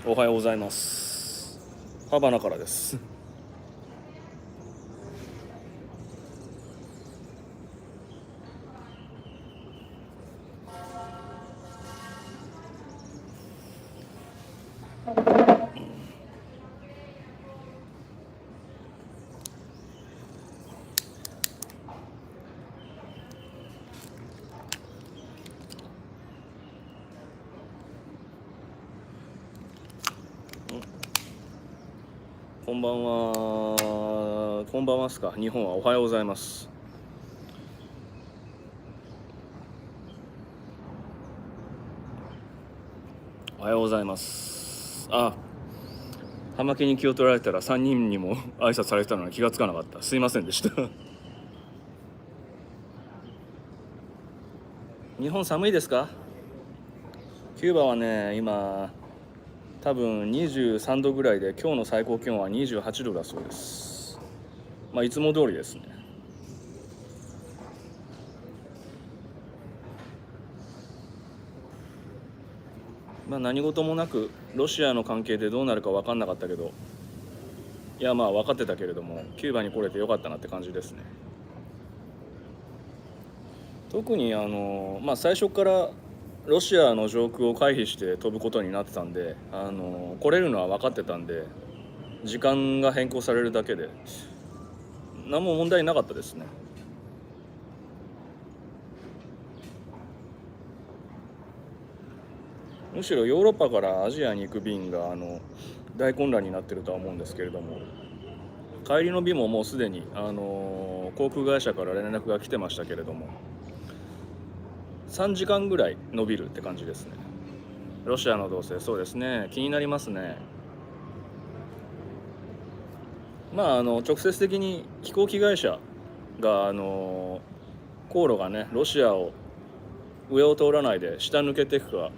おはようございます。ハバナからです。こんばんは。こんばんはっすか。日本はおはようございます。おはようございます。葉巻に気を取られたら3人にも挨拶されてたのに気がつかなかった。すいませんでした。日本寒いですか？キューバはね、今多分23度ぐらいで、今日の最高気温は28度だそうです。いつも通りですね。何事もなくロシアの関係でどうなるか分かんなかったけど、いや分かってたけれども、キューバに来れてよかったなって感じですね。特に最初からロシアの上空を回避して飛ぶことになってたんで、来れるのは分かってたんで、時間が変更されるだけで何も問題なかったですね。むしろヨーロッパからアジアに行く便が大混乱になってるとは思うんですけれども、帰りの便ももうすでに航空会社から連絡が来てましたけれども、3時間ぐらい伸びるって感じですね。ロシアの動静、そうですね、気になりますね。直接的に飛行機会社が航路がね、ロシアを上を通らないで下抜けていくか、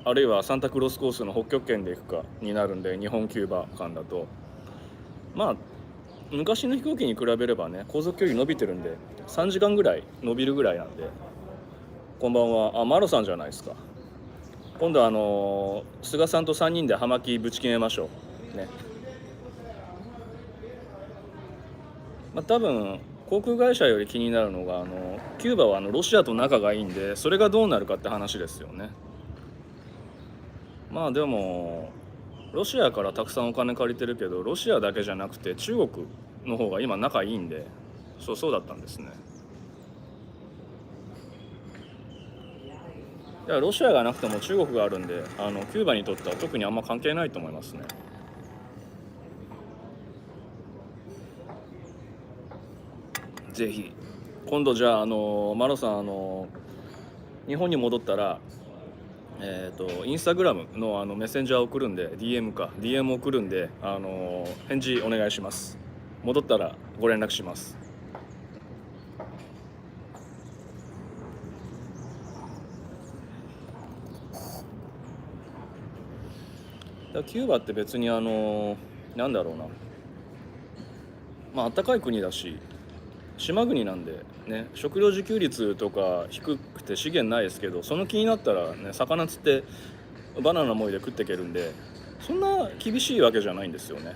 あるいはサンタクロスコースの北極圏で行くかになるんで、日本キューバ間だと昔の飛行機に比べればね、航続距離伸びてるんで3時間ぐらい伸びるぐらいなんで。こんばんは。マロさんじゃないですか。今度は菅さんと3人で葉巻ぶち決めましょうね。多分航空会社より気になるのがキューバはロシアと仲がいいんで、それがどうなるかって話ですよね。でもロシアからたくさんお金借りてるけど、ロシアだけじゃなくて中国の方が今仲いいんで、そうだったんですね。いや、ロシアがなくても中国があるんで、キューバにとっては特にあんま関係ないと思いますね。ぜひ今度じゃあマロさん日本に戻ったらインスタグラムのメッセンジャー送るんで、 DM 送るんで返事お願いします。戻ったらご連絡します。キューバって別になんだろうな、暖かい国だし島国なんでね、食料自給率とか低くて資源ないですけど、その気になったらね、魚釣ってバナナもいで食っていけるんで、そんな厳しいわけじゃないんですよね。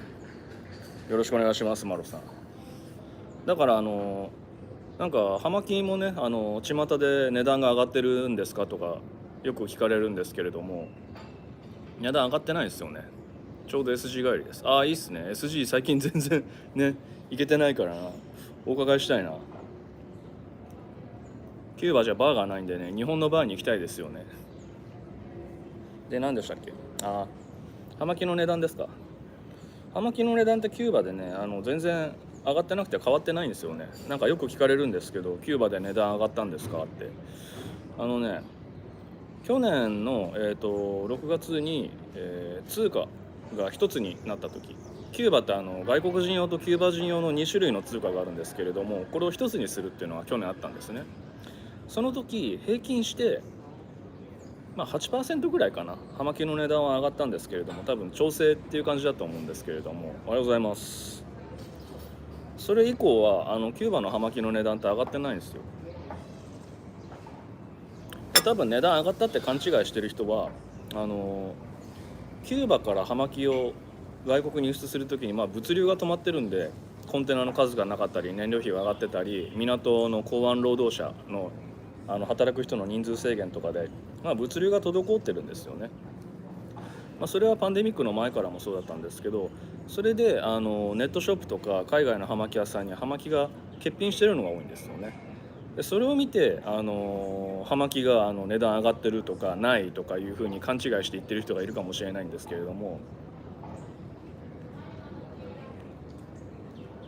よろしくお願いします、マロさん。だからなんか葉巻もね、巷で値段が上がってるんですかとかよく聞かれるんですけれども、値段上がってないですよね。ちょうど SG 帰りです。いいっすね。 SG 最近全然ね行けてないからな、お伺いしたいな。キューバじゃバーがないんでね、日本のバーに行きたいですよね。で、何でしたっけ。葉巻の値段ですか。葉巻の値段ってキューバでね、全然上がってなくて変わってないんですよね。なんかよく聞かれるんですけど、キューバで値段上がったんですかって。去年の、6月に、通貨が一つになった時、キューバって外国人用とキューバ人用の2種類の通貨があるんですけれども、これを一つにするっていうのは去年あったんですね。その時平均して8% ぐらいかな、葉巻の値段は上がったんですけれども、多分調整っていう感じだと思うんですけれども。おはようございます。それ以降はキューバの葉巻の値段って上がってないんですよ。多分値段上がったって勘違いしてる人はキューバから葉巻を外国に輸出するときに、物流が止まってるんでコンテナの数がなかったり燃料費が上がってたり港の港湾労働者の働く人の人数制限とかで、物流が滞ってるんですよね。それはパンデミックの前からもそうだったんですけど、それでネットショップとか海外の葉巻屋さんに葉巻が欠品してるのが多いんですよね。でそれを見て、葉巻が値段上がってるとかないとかいうふうに勘違いして言ってる人がいるかもしれないんですけれども、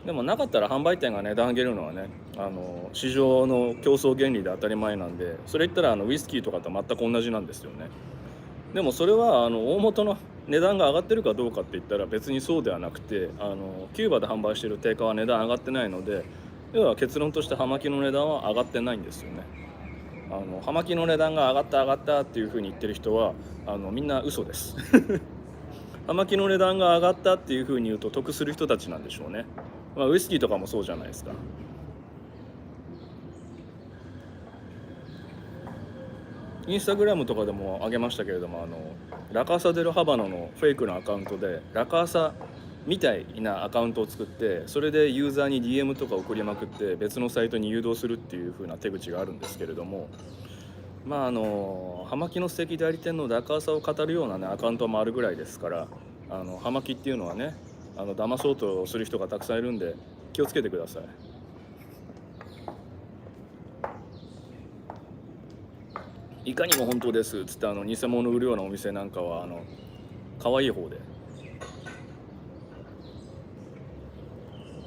でもなかったら販売店が値段上げるのはね、市場の競争原理で当たり前なんで、それ言ったらウイスキーとかと全く同じなんですよね。でもそれは大元の値段が上がってるかどうかって言ったら別にそうではなくて、キューバで販売している定価は値段上がってないので、要は結論として葉巻の値段は上がってないんですよね。葉巻の値段が上がったっていうふうに言ってる人はみんな嘘です葉巻の値段が上がったっていうふうに言うと得する人たちなんでしょうね。ウイスキーとかもそうじゃないですか。インスタグラムとかでも上げましたけれども、ラカーサ・デル・ハバナのフェイクのアカウントでラカーサみたいなアカウントを作って、それでユーザーに DM とか送りまくって別のサイトに誘導するっていう風な手口があるんですけれども、葉巻の素敵代理店のラカーサを語るようなねアカウントもあるぐらいですから、葉巻っていうのはね騙そうとする人がたくさんいるんで気をつけてください。いかにも本当ですっつって偽物売るようなお店なんかは可愛い方で、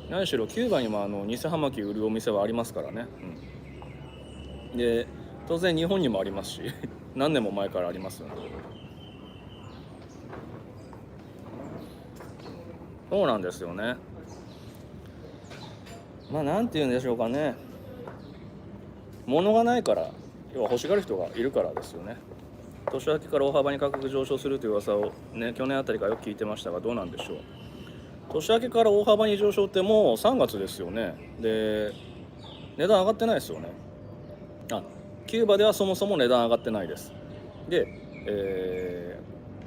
何しろキューバにも偽葉巻売るお店はありますからね、で当然日本にもありますし何年も前からありますよね。そうなんですよね。なんて言うんでしょうかね、物がないから、要は欲しがる人がいるからですよね。年明けから大幅に価格上昇するという噂をね、去年あたりからよく聞いてましたが、どうなんでしょう。年明けから大幅に上昇ってもう3月ですよね。で値段上がってないですよね。キューバではそもそも値段上がってないです。で、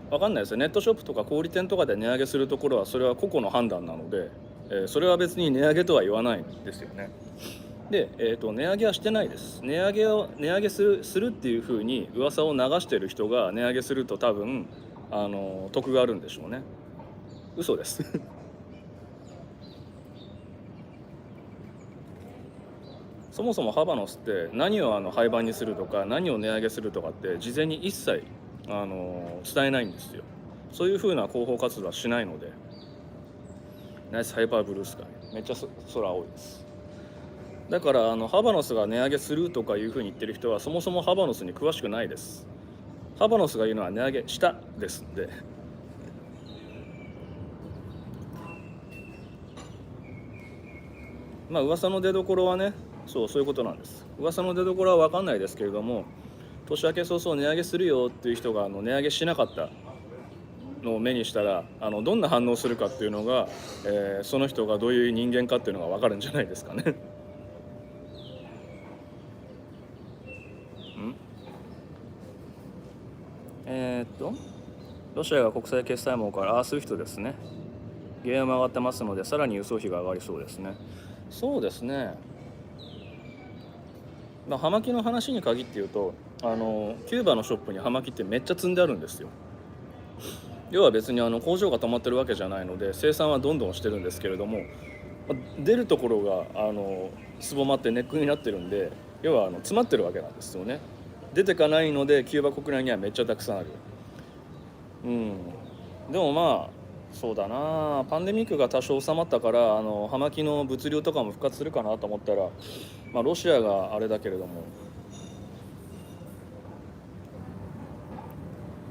分かんないですよ。ネットショップとか小売店とかで値上げするところはそれは個々の判断なので、それは別に値上げとは言わないんですよね。で、値上げはしてないです。値上げするっていうふうに噂を流している人が値上げすると多分得があるんでしょうね。嘘ですそもそもハバノスって何を廃盤にするとか何を値上げするとかって事前に一切伝えないんですよ。そういうふうな広報活動はしないので。ナイスハイパーブルースカイ、めっちゃ空青いです。だからハバノスが値上げするとかいうふうに言ってる人はそもそもハバノスに詳しくないです。ハバノスが言うのは値上げしたですんで。噂の出どころはね、そういうことなんです。噂の出どころは分かんないですけれども、年明け早々値上げするよっていう人が値上げしなかったのを目にしたらどんな反応するかっていうのが、その人がどういう人間かっていうのが分かるんじゃないですかねロシアが国際決済網からする人ですね。原油も上がってますのでさらに輸送費が上がりそうですね。そうですね。葉巻の話に限って言うとキューバのショップに葉巻ってめっちゃ積んであるんですよ。要は別に工場が止まってるわけじゃないので生産はどんどんしてるんですけれども、出るところがすぼまってネックになってるんで、要は詰まってるわけなんですよね。出てかないのでキューバ国内にはめっちゃたくさんある。でもそうだな、パンデミックが多少収まったから葉巻の物流とかも復活するかなと思ったら、ロシアがあれだけれども、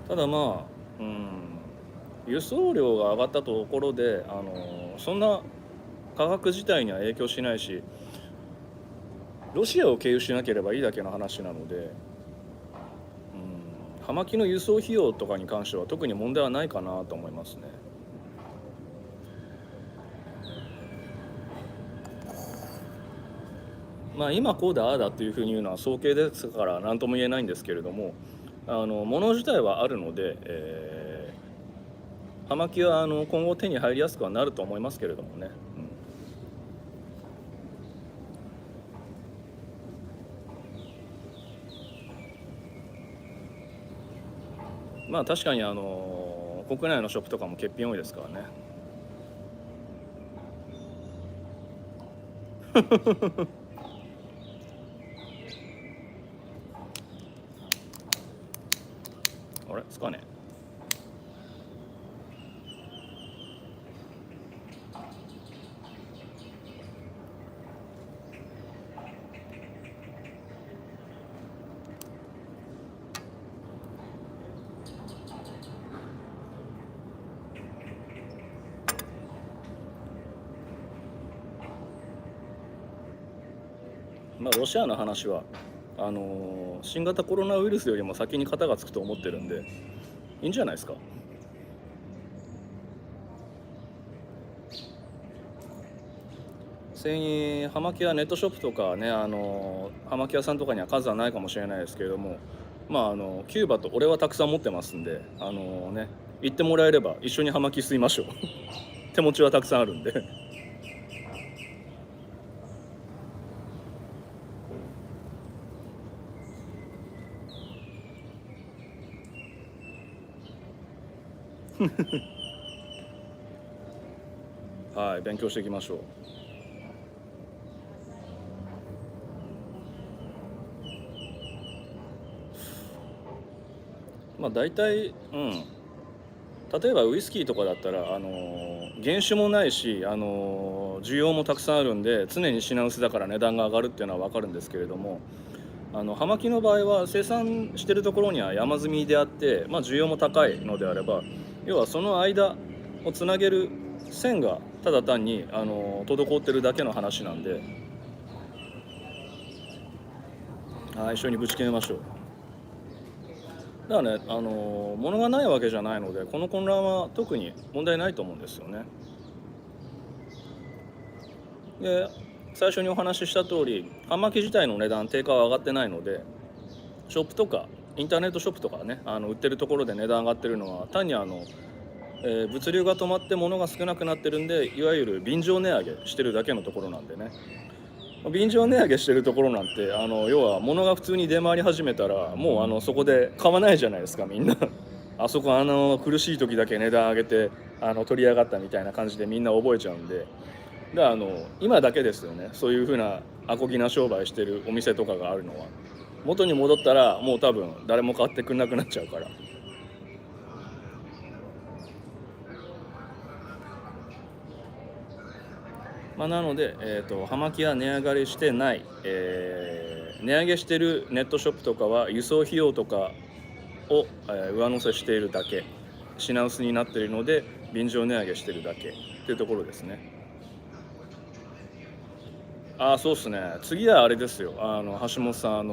ただ輸送量が上がったところでそんな価格自体には影響しないし、ロシアを経由しなければいいだけの話なので、葉巻の輸送費用とかに関しては特に問題はないかなと思いますね。今こうだああだっていうふうに言うのは早計ですから何とも言えないんですけれども、もの自体はあるので、葉巻は今後手に入りやすくはなると思いますけれどもね、まあ確かに国内のショップとかも欠品多いですからね。あれつかねまあロシアの話は新型コロナウイルスよりも先に型がつくと思ってるんでいいんじゃないですか。それに葉巻はネットショップとかね葉巻屋さんとかには数はないかもしれないですけれども、まあキューバと俺はたくさん持ってますんでね行ってもらえれば一緒に葉巻吸いましょう。手持ちはたくさんあるんで。はい勉強していきましょう。まあ大体例えばウイスキーとかだったら原酒もないし需要もたくさんあるんで常に品薄だから値段が上がるっていうのは分かるんですけれども、葉巻の場合は生産してるところには山積みであって、まあ、需要も高いのであれば要はその間をつなげる線がただ単に滞ってるだけの話なんで、一緒にぶち決めましょう。だからね物がないわけじゃないのでこの混乱は特に問題ないと思うんですよね。で最初にお話しした通り葉巻自体の値段定価は上がってないのでショップとかインターネットショップとかね売ってるところで値段上がってるのは単に物流が止まって物が少なくなってるんでいわゆる便乗値上げしてるだけのところなんでね。便乗値上げしてるところなんて要は物が普通に出回り始めたらもうそこで買わないじゃないですかみんな。あそこ苦しい時だけ値段上げて取り上がったみたいな感じでみんな覚えちゃうんで。だから今だけですよねそういうふうなアコギな商売してるお店とかがあるのは。元に戻ったらもう多分誰も買ってくんなくなっちゃうから。まあ、なので、葉巻は値上がりしてない、値上げしてるネットショップとかは輸送費用とかを、上乗せしているだけ品薄になっているので便乗値上げしてるだけっていうところですね。そうっすね次はあれですよ橋本さん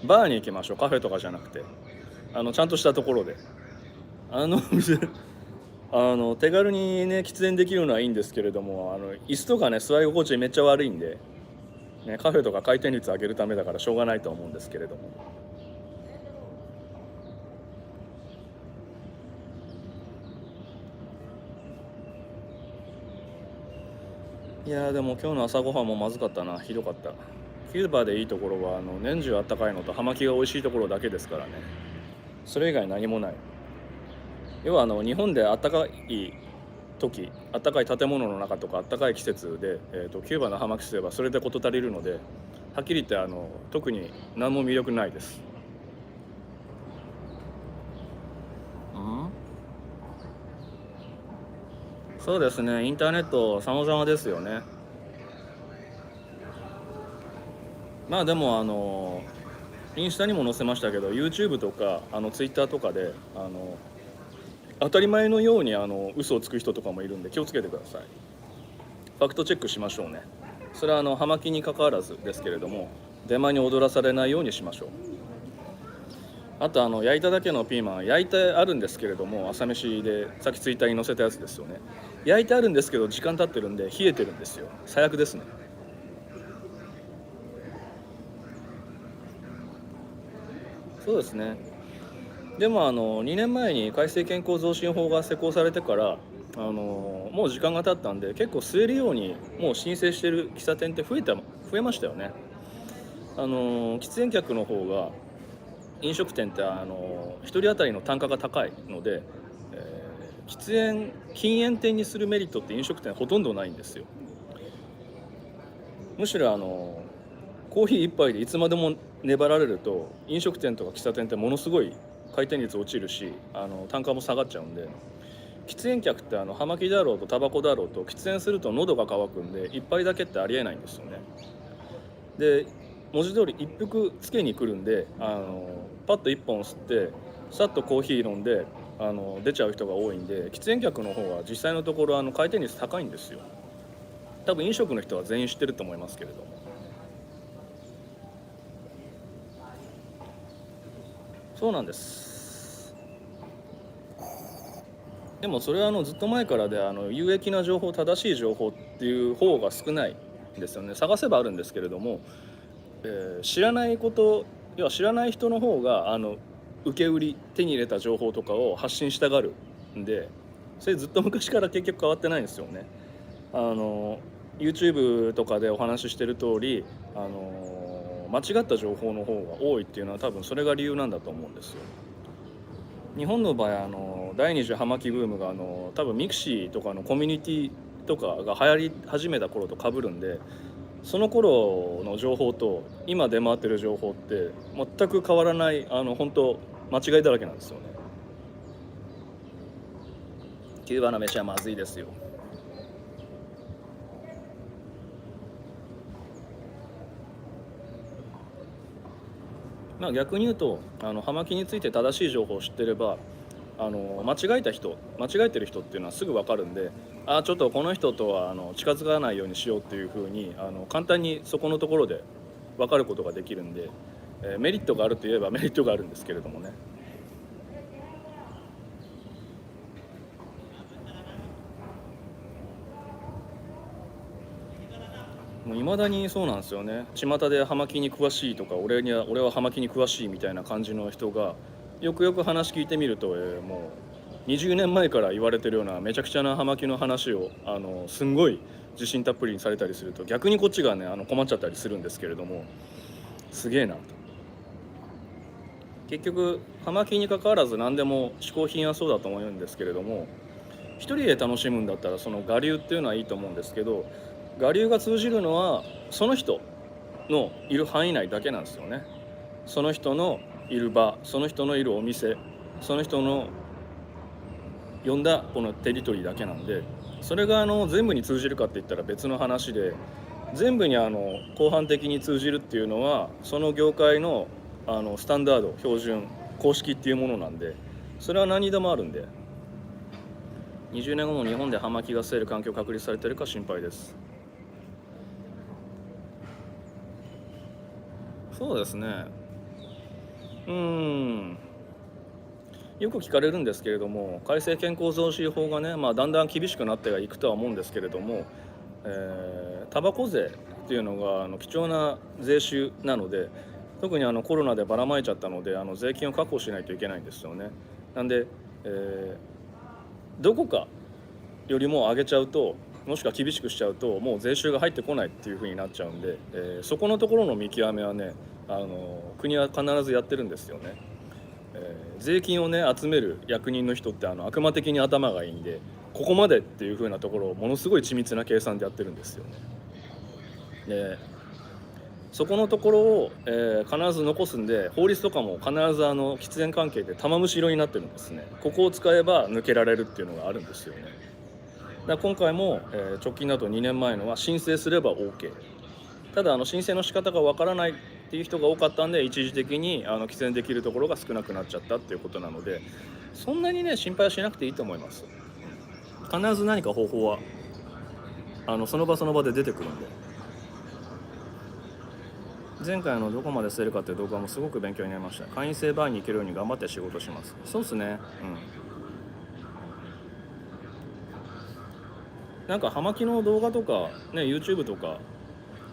バーに行きましょう。カフェとかじゃなくてちゃんとしたところで店手軽にね喫煙できるのはいいんですけれども椅子とかね座り心地めっちゃ悪いんで、ね、カフェとか回転率上げるためだからしょうがないと思うんですけれども。いやでも今日の朝ごはんもまずかったな。ひどかった。キューバでいいところは年中あったかいのと葉巻が美味しいところだけですからね。それ以外何もない。要は日本であったかい時あったかい建物の中とかあったかい季節で、キューバの葉巻すればそれで事足りるのではっきり言って特に何も魅力ないです。そうですねインターネット様々ですよね。まあでもインスタにも載せましたけど YouTube とかTwitter とかで当たり前のように嘘をつく人とかもいるんで気をつけてください。ファクトチェックしましょうね。それは葉巻に関わらずですけれどもデマに踊らされないようにしましょう。あと焼いただけのピーマン焼いてあるんですけれども朝飯でさっきツイッターに載せたやつですよね。焼いてあるんですけど時間経ってるんで冷えてるんですよ。最悪ですね。そうですねでも2年前に改正健康増進法が施行されてからもう時間が経ったんで、結構吸えるようにもう申請してる喫茶店って増えましたよね。喫煙客の方が飲食店って1人当たりの単価が高いので、禁煙店にするメリットって飲食店ほとんどないんですよ。むしろコーヒー一杯でいつまでも粘られると飲食店とか喫茶店ってものすごい回転率落ちるし単価も下がっちゃうんで、喫煙客って葉巻だろうとタバコだろうと喫煙すると喉が渇くんで一杯だけってありえないんですよね。で文字通り一服つけに来るんでパッと1本吸ってさっとコーヒー飲んで出ちゃう人が多いんで、喫煙客の方は実際のところ回転率高いんですよ。多分飲食の人は全員知ってると思いますけれども。そうなんです。でもそれはずっと前からで有益な情報、正しい情報っていう方が少ないんですよね。探せばあるんですけれども、知らないこと、要は知らない人の方が受け売り手に入れた情報とかを発信したがるんで、それずっと昔から結局変わってないんですよね。YouTube とかでお話ししてる通り間違った情報の方が多いっていうのは多分それが理由なんだと思うんですよ。日本の場合第二次葉巻ブームが多分ミクシーとかのコミュニティとかが流行り始めた頃と被るんで、その頃の情報と今出回ってる情報って全く変わらない本当間違いだらけなんですよね。キューバの飯はまずいですよ。まあ逆に言うと葉巻について正しい情報を知ってれば間違えてる人っていうのはすぐ分かるんで、ちょっとこの人とは近づかないようにしようっていうふうに簡単にそこのところで分かることができるんで、メリットがあるといえばメリットがあるんですけれどもね。もう未だにそうなんですよね。巷で葉巻に詳しいとか俺は葉巻に詳しいみたいな感じの人がよくよく話聞いてみると、もう20年前から言われてるようなめちゃくちゃな葉巻の話をすんごい自信たっぷりにされたりすると、逆にこっちがね困っちゃったりするんですけれども、すげえなと。結局葉巻に関わらず何でも嗜好品はそうだと思うんですけれども、一人で楽しむんだったらその我流っていうのはいいと思うんですけど、我流が通じるのはその人のいる範囲内だけなんですよね。その人のいる場、その人のいるお店、その人の呼んだこのテリトリーだけなんで、それが全部に通じるかって言ったら別の話で、全部に広範的に通じるっていうのはその業界のスタンダード、標準、公式っていうものなんで、それは何にでもあるんで、20年後も日本で葉巻が吸える環境確立されてるか心配です。そうですね。よく聞かれるんですけれども、改正健康増進法がね、だんだん厳しくなってはいくとは思うんですけれども、タバコ税っていうのが貴重な税収なので、特にコロナでばらまいちゃったので税金を確保しないといけないんですよね。なんで、どこかよりも上げちゃうと、もしくは厳しくしちゃうともう税収が入ってこないっていう風になっちゃうんで、そこのところの見極めはね国は必ずやってるんですよね。税金をね集める役人の人って悪魔的に頭がいいんで、ここまでっていう風なところをものすごい緻密な計算でやってるんですよね。でそこのところを、必ず残すんで、法律とかも必ず喫煙関係で玉虫色になってるんですね。ここを使えば抜けられるっていうのがあるんですよね。だから今回も、直近だと2年前のは申請すれば OK。 ただ申請の仕方がわからないっていう人が多かったんで、一時的に喫煙できるところが少なくなっちゃったっていうことなので、そんなにね心配はしなくていいと思います。必ず何か方法はその場その場で出てくるんで。前回どこまで吸えるかっていう動画もすごく勉強になりました。会員制バーに行けるように頑張って仕事します。そうですね。なんか葉巻の動画とかね YouTube とか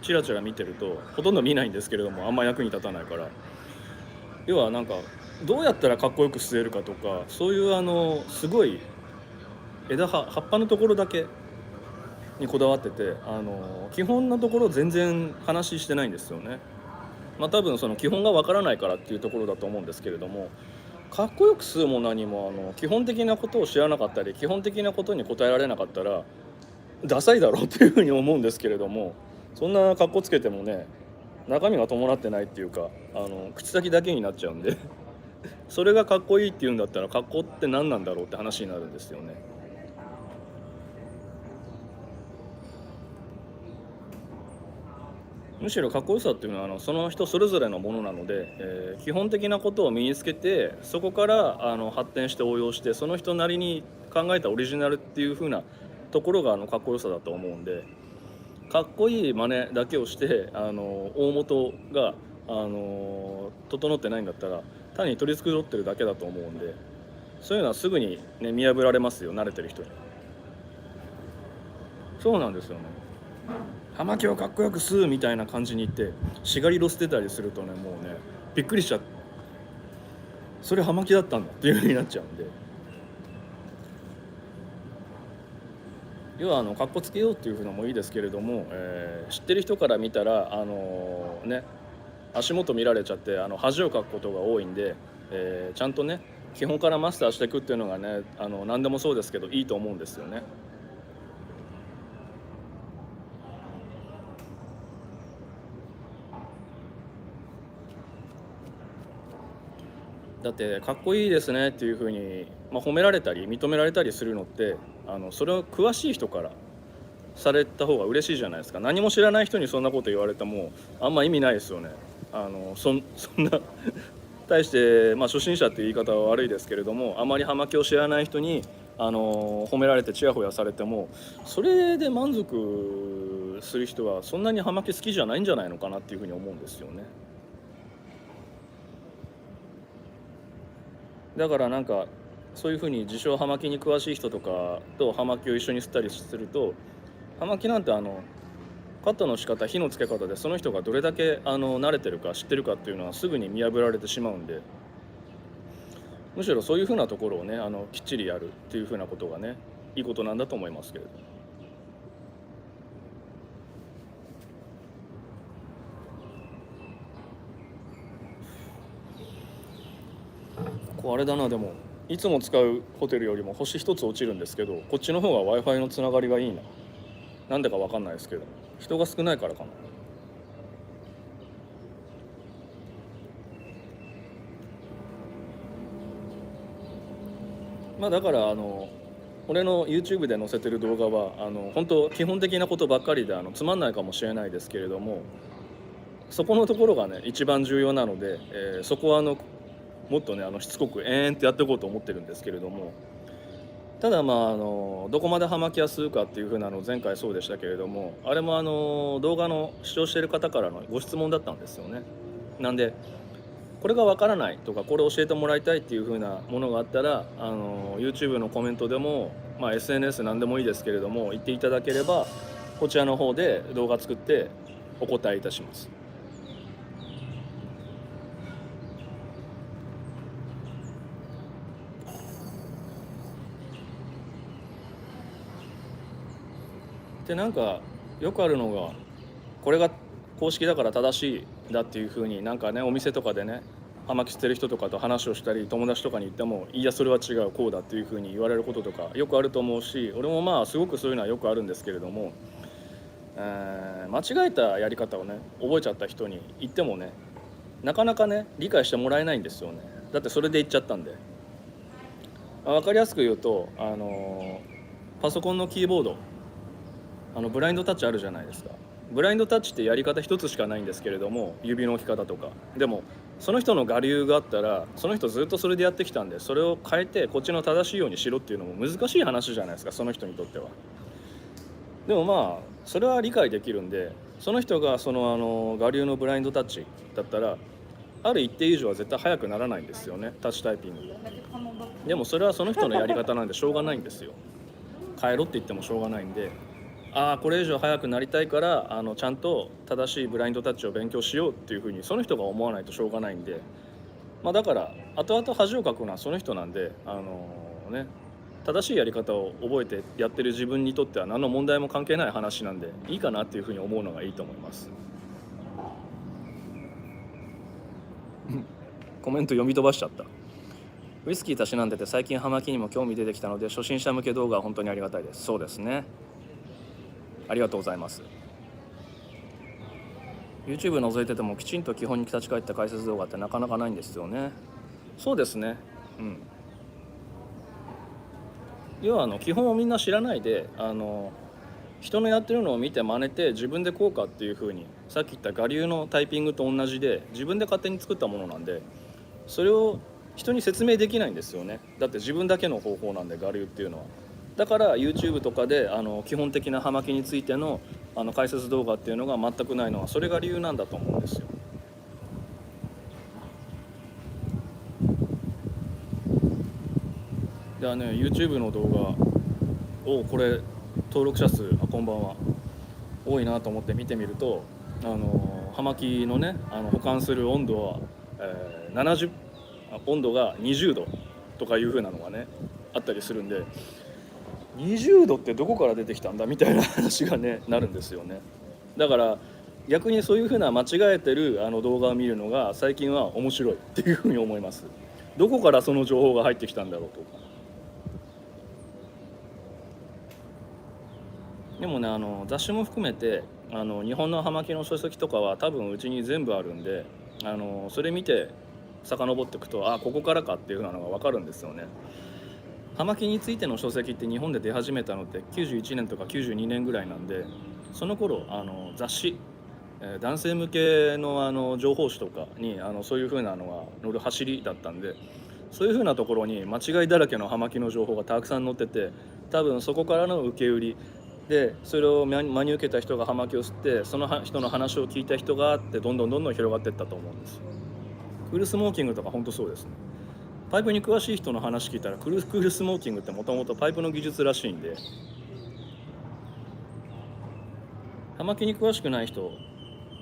チラチラ見てるとほとんど見ないんですけれども、あんま役に立たないから、要はなんかどうやったらかっこよく吸えるかとか、そういうすごい葉っぱのところだけにこだわってて、基本のところ全然話してないんですよね。多分その基本がわからないからっていうところだと思うんですけれども、かっこよく吸うも何も基本的なことを知らなかったり、基本的なことに答えられなかったらダサいだろうっていうふうに思うんですけれども、そんなかっこつけてもね、中身が伴ってないっていうか、口先だけになっちゃうんでそれがかっこいいっていうんだったら、かっこって何なんだろうって話になるんですよね。むしろかっこよさっていうのはその人それぞれのものなので、基本的なことを身につけて、そこから発展して応用して、その人なりに考えたオリジナルっていう風なところがかっこよさだと思うんで、かっこいい真似だけをして大元が整ってないんだったら、単に取り繕ってるだけだと思うんで、そういうのはすぐにね見破られますよ、慣れてる人に。そうなんですよね。葉巻をかっこよく吸うみたいな感じに言ってしがりろ捨てたりするとね、もうねびっくりしちゃって、それ葉巻だったんだっていう風になっちゃうんで、要はかっこつけようっていう風のもいいですけれども、知ってる人から見たらね足元見られちゃって恥をかくことが多いんで、ちゃんとね基本からマスターしていくっていうのがね、何でもそうですけどいいと思うんですよね。だってかっこいいですねっていう風に、褒められたり認められたりするのって、それを詳しい人からされた方が嬉しいじゃないですか。何も知らない人にそんなこと言われてもあんま意味ないですよね。そんな対して、初心者っていう言い方は悪いですけれども、あまり葉巻を知らない人に褒められてちやほやされても、それで満足する人はそんなに葉巻好きじゃないんじゃないのかなっていうふうに思うんですよね。だからなんかそういうふうに自称葉巻に詳しい人とかと葉巻を一緒に吸ったりすると、葉巻なんてカットの仕方、火のつけ方でその人がどれだけ慣れてるか知ってるかっていうのはすぐに見破られてしまうんで、むしろそういうふうなところをねきっちりやるっていうふうなことがねいいことなんだと思いますけれど。こうあれだな、でもいつも使うホテルよりも星一つ落ちるんですけど、こっちの方が w i f i のつながりがいいな。なんでか分かんないですけど、人が少ないからかな。だから俺の YouTube で載せてる動画は本当基本的なことばっかりでつまんないかもしれないですけれども、そこのところがね一番重要なので、そこはもっとねしつこく延々ってやっていこうと思ってるんですけれども、ただどこまで葉巻や吸うかっていう風なの前回そうでしたけれども、あれも動画の視聴している方からのご質問だったんですよね。なんでこれがわからないとか、これ教えてもらいたいっていう風なものがあったらYouTube のコメントでも、SNS 何でもいいですけれども言っていただければ、こちらの方で動画作ってお答えいたします。でなんかよくあるのが、これが公式だから正しいだっていう風になんかね、お店とかでね葉巻捨てる人とかと話をしたり、友達とかに言ってもいやそれは違うこうだっていう風に言われることとかよくあると思うし、俺もすごくそういうのはよくあるんですけれども、間違えたやり方をね覚えちゃった人に言ってもね、なかなかね理解してもらえないんですよね。だってそれで言っちゃったんで。分かりやすく言うとパソコンのキーボードブラインドタッチあるじゃないですか。ブラインドタッチってやり方一つしかないんですけれども、指の置き方とかでもその人の我流があったら、その人ずっとそれでやってきたんで、それを変えてこっちの正しいようにしろっていうのも難しい話じゃないですか、その人にとっては。でもそれは理解できるんで、その人がその我流のブラインドタッチだったらある一定以上は絶対速くならないんですよね、タッチタイピングが。でもそれはその人のやり方なんでしょうがないんですよ。変えろって言ってもしょうがないんで、これ以上速くなりたいからちゃんと正しいブラインドタッチを勉強しようっていうふうにその人が思わないとしょうがないんで、だから後々恥をかくのはその人なんで、正しいやり方を覚えてやってる自分にとっては何の問題も関係ない話なんでいいかなっていうふうに思うのがいいと思います。コメント読み飛ばしちゃった。ウイスキーたしなんでて最近葉巻にも興味出てきたので初心者向け動画は本当にありがたいです。そうですね、ありがとうございます。 YouTube 覗いててもきちんと基本に立ち返った解説動画ってなかなかないんですよね。そうですね、要は基本をみんな知らないで人のやってるのを見て真似て自分でこうかっていう風に、さっき言った我流のタイピングと同じで自分で勝手に作ったものなんで、それを人に説明できないんですよね。だって自分だけの方法なんで我流っていうのは。だから YouTube とかで基本的な葉巻についての解説動画っていうのが全くないのはそれが理由なんだと思うんですよ。ではね YouTube の動画をこれ登録者数こんばんは多いなと思って見てみると葉巻のね保管する温度は、70温度が20度とかいう風なのがねあったりするんで、20度ってどこから出てきたんだみたいな話がねなるんですよね。だから逆にそういう風な間違えてる動画を見るのが最近は面白いっていう風に思います。どこからその情報が入ってきたんだろうとか。でもね雑誌も含めて日本の葉巻の書籍とかは多分うちに全部あるんでそれ見て遡っていくとここからかっていう風なのが分かるんですよね。葉巻についての書籍って日本で出始めたのって91年とか92年ぐらいなんで、その頃雑誌、男性向けの情報誌とかにそういう風なのが載る走りだったんで、そういう風なところに間違いだらけの葉巻の情報がたくさん載ってて、多分そこからの受け売りでそれを真に受けた人が葉巻を吸ってその人の話を聞いた人があってどんどん広がっていったと思うんですよ。クールスモーキングとか本当そうですね。パイプに詳しい人の話聞いたらクールスモーキングってもともとパイプの技術らしいんで、葉巻に詳しくない人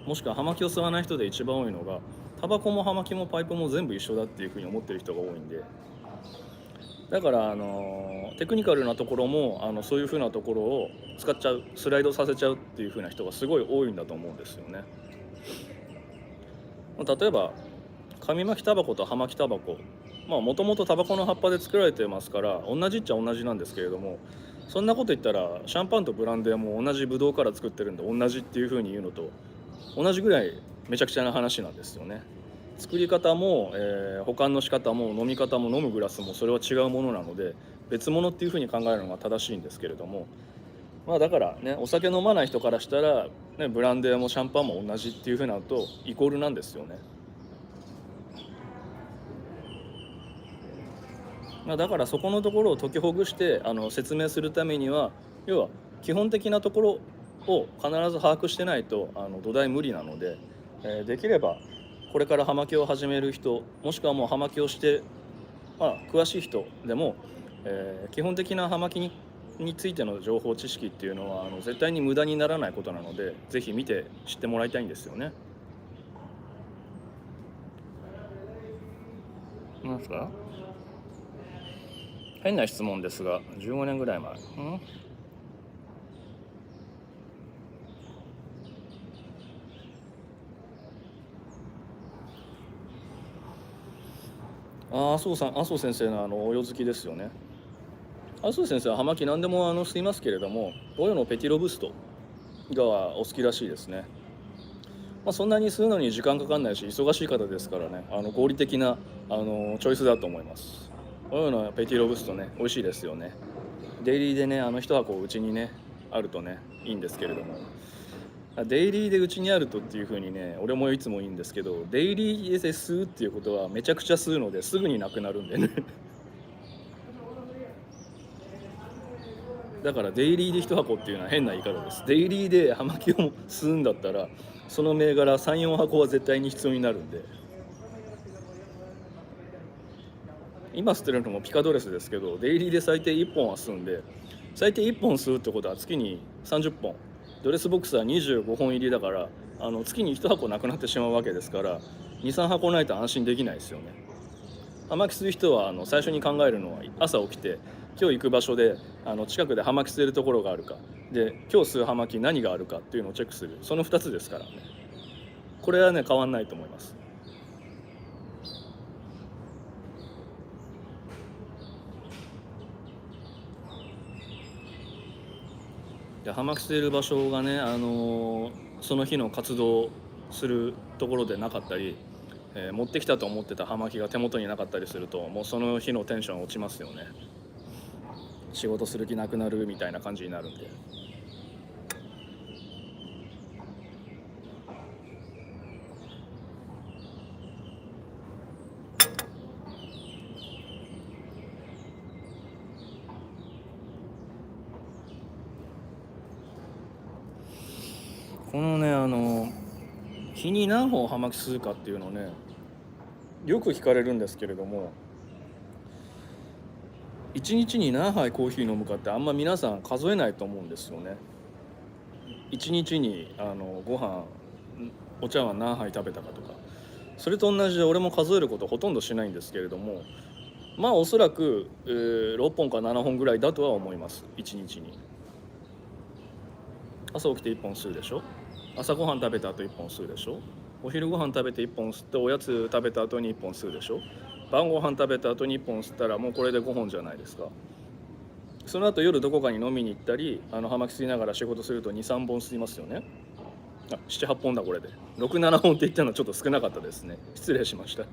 もしくは葉巻を吸わない人で一番多いのがタバコも葉巻もパイプも全部一緒だっていうふうに思ってる人が多いんで、だからテクニカルなところもそういうふうなところを使っちゃう、スライドさせちゃうっていうふうな人がすごい多いんだと思うんですよね。例えば紙巻きタバコと葉巻タバコ、もともとタバコの葉っぱで作られてますから同じっちゃ同じなんですけれども、そんなこと言ったらシャンパンとブランデーも同じブドウから作ってるんで同じっていうふうに言うのと同じぐらいめちゃくちゃな話なんですよね。作り方も、保管の仕方も飲み方も飲むグラスもそれは違うものなので別物っていうふうに考えるのが正しいんですけれども、だからねお酒飲まない人からしたら、ね、ブランデーもシャンパンも同じっていうふうなのとイコールなんですよね。だからそこのところを解きほぐして説明するためには要は基本的なところを必ず把握してないと土台無理なので、できればこれから葉巻を始める人もしくはもう葉巻をして、詳しい人でも、基本的な葉巻についての情報知識っていうのは絶対に無駄にならないことなのでぜひ見て知ってもらいたいんですよね。なんですか？変な質問ですが15年ぐらい前麻生先生のお世好きですよね。麻生先生は葉巻何でも吸いますけれどもオヨのペティロブストがお好きらしいですね。そんなに吸うのに時間かかんないし忙しい方ですからね合理的なチョイスだと思います。オヨのペティロブストね美味しいですよね。デイリーでね一箱うちにねあるとねいいんですけれども、デイリーでうちにあるとっていう風にね俺もいつも言うんですけど、デイリーで吸うっていうことはめちゃくちゃ吸うのですぐになくなるんでねだからデイリーで1箱っていうのは変な言い方です。デイリーで葉巻を吸うんだったらその銘柄 3,4 箱は絶対に必要になるんで、今吸ってるのもピカドレスですけどデイリーで最低1本は吸うんで、最低1本吸うってことは月に30本、ドレスボックスは25本入りだから月に1箱なくなってしまうわけですから、23箱ないと安心できないですよね。葉巻吸う人は最初に考えるのは朝起きて今日行く場所で近くで葉巻吸えるところがあるかで今日吸う葉巻何があるかっていうのをチェックする、その2つですからね。これはね変わんないと思います。で葉巻吸える場所がね、その日の活動するところでなかったり、持ってきたと思ってた葉巻が手元になかったりすると、もうその日のテンション落ちますよね。仕事する気なくなるみたいな感じになるんで。このね日に何本葉巻吸うかっていうのねよく聞かれるんですけれども、1日に何杯コーヒー飲むかってあんま皆さん数えないと思うんですよね。1日にご飯お茶碗何杯食べたかとか、それと同じで俺も数えることほとんどしないんですけれども、まあおそらく、6本か7本ぐらいだとは思います。1日に朝起きて1本吸うでしょ、朝ごはん食べた後1本吸うでしょ、お昼ご飯食べて1本吸っておやつ食べた後に1本吸うでしょ、晩ご飯食べた後に1本吸ったらもうこれで5本じゃないですか。その後夜どこかに飲みに行ったり葉巻吸いながら仕事すると 2,3 本吸いますよね。7,8 本だ。これで6、7本って言ったのはちょっと少なかったですね。失礼しました。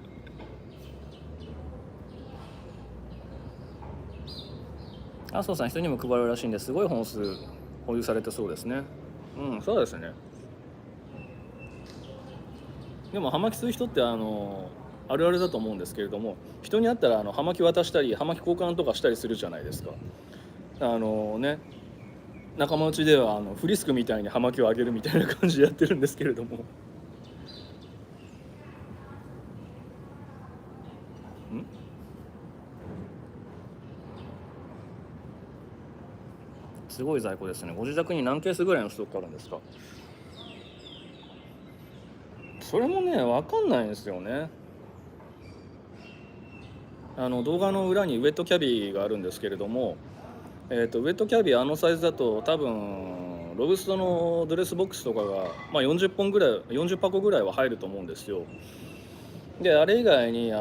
麻生さん人にも配るらしいんですごい本数保有されてそうですね。そうですね。でも葉巻吸う人ってあるあるだと思うんですけれども、人に会ったら葉巻渡したり葉巻交換とかしたりするじゃないですか。仲間内ではフリスクみたいに葉巻をあげるみたいな感じでやってるんですけれども、すごい在庫ですね。ご自宅に何ケースぐらいのストックあるんですか？それもね分かんないんですよね。動画の裏にウェットキャビがあるんですけれども、ウェットキャビサイズだと多分ロブストのドレスボックスとかが、40本ぐらい40箱ぐらいは入ると思うんですよ。であれ以外に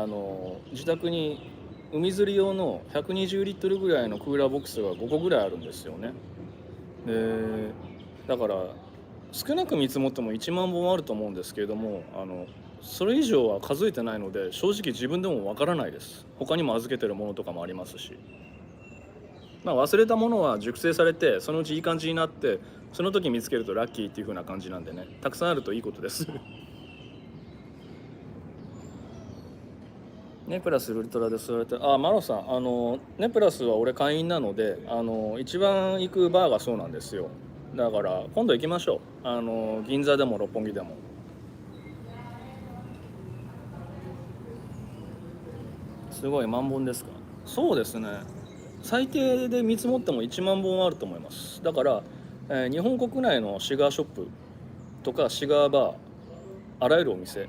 自宅に海釣り用の120リットルぐらいのクーラーボックスが5個ぐらいあるんですよね。でだから少なく見積もっても1万本あると思うんですけれども、それ以上は数えてないので正直自分でもわからないです。他にも預けてるものとかもありますし、忘れたものは熟成されてそのうちいい感じになってその時見つけるとラッキーっていう風な感じなんでね、たくさんあるといいことですネプラスウルトラで吸われて、マロさんネプラスは俺会員なので一番行くバーがそうなんですよ。だから今度行きましょう。銀座でも六本木でも。すごい万本ですか？そうですね、最低で見積もっても1万本あると思います。だから、日本国内のシガーショップとかシガーバーあらゆるお店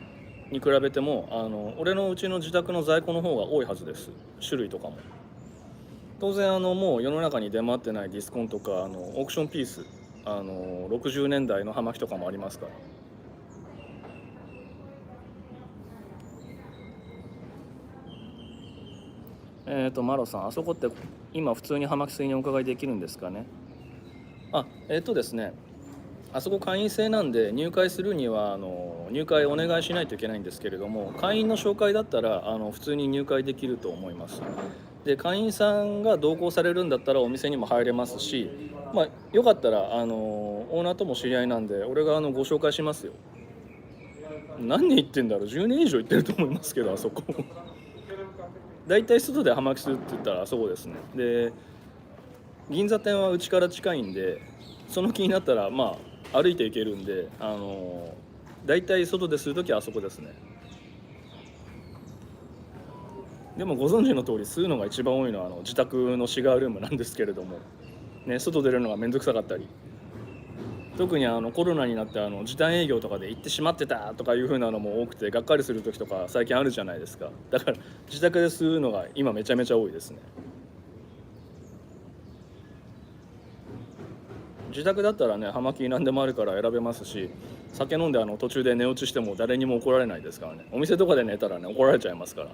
に比べても俺のうちの自宅の在庫の方が多いはずです。種類とかも当然もう世の中に出回ってないディスコンとかオークションピース60年代の葉巻とかもありますから。マロさん、あそこって今普通に葉巻吸いにお伺いできるんですかね？ですね、あそこ会員制なんで入会するには入会お願いしないといけないんですけれども、会員の紹介だったら普通に入会できると思います。で会員さんが同行されるんだったらお店にも入れますし、よかったらオーナーとも知り合いなんで俺がご紹介しますよ。何年行ってんだろう、10年以上行ってると思いますけど、あそこだいたい外で葉巻するって言ったらあそこですね。で銀座店はうちから近いんでその気になったら歩いて行けるんでだいたい外でするときはあそこですね。でもご存知の通り吸うのが一番多いのは自宅のシガールームなんですけれどもね、外出るのが面倒くさかったり特にコロナになって時短営業とかで行ってしまってたとかいう風なのも多くてがっかりする時とか最近あるじゃないですか。だから自宅で吸うのが今めちゃめちゃ多いですね。自宅だったらね葉巻何でもあるから選べますし、酒飲んで途中で寝落ちしても誰にも怒られないですからね。お店とかで寝たらね怒られちゃいますからね。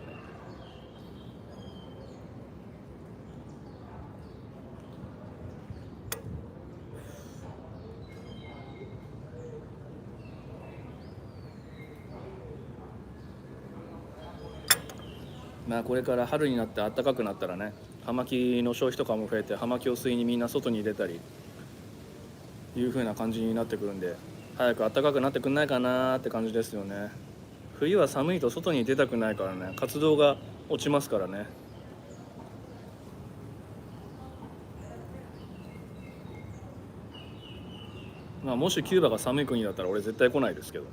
まあこれから春になって暖かくなったらね葉巻の消費とかも増えて葉巻を吸いにみんな外に出たりいう風な感じになってくるんで、早く暖かくなってくんないかなって感じですよね。冬は寒いと外に出たくないからね、活動が落ちますからね。まあもしキューバが寒い国だったら俺絶対来ないですけどね。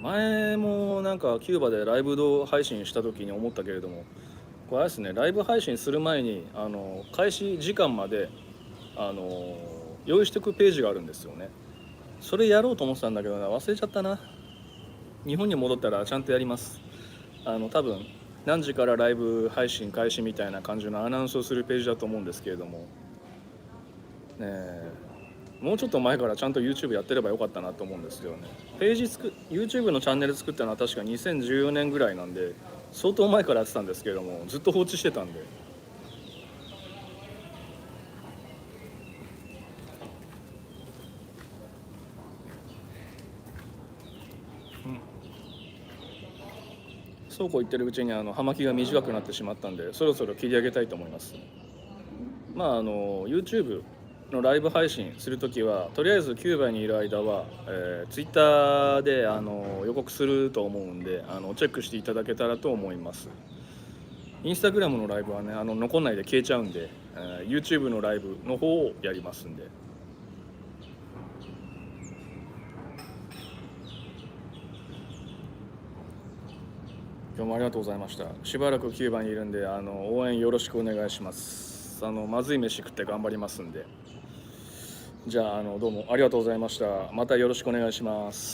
前もなんかキューバでライブ配信した時に思ったけれども、これあれですね、ライブ配信する前に開始時間まであの用意しておくページがあるんですよね。それやろうと思ってたんだけどな、忘れちゃったな。日本に戻ったらちゃんとやります。多分何時からライブ配信開始みたいな感じのアナウンスをするページだと思うんですけれども、もうちょっと前からちゃんと YouTube やってればよかったなと思うんですよね。YouTube のチャンネル作ったのは確か2014年ぐらいなんで、相当前からやってたんですけれどもずっと放置してたんで。そうこう言ってるうちに葉巻が短くなってしまったんで、そろそろ切り上げたいと思います。まあYouTube のライブ配信するときはとりあえずキューバにいる間は、Twitter で予告すると思うんでチェックしていただけたらと思います。インスタグラムのライブはね残んないで消えちゃうんで、YouTube のライブの方をやりますんで。今日もありがとうございました。しばらくキューバにいるんで応援よろしくお願いします。まずい飯食って頑張りますんで。じゃあどうもありがとうございました。またよろしくお願いします。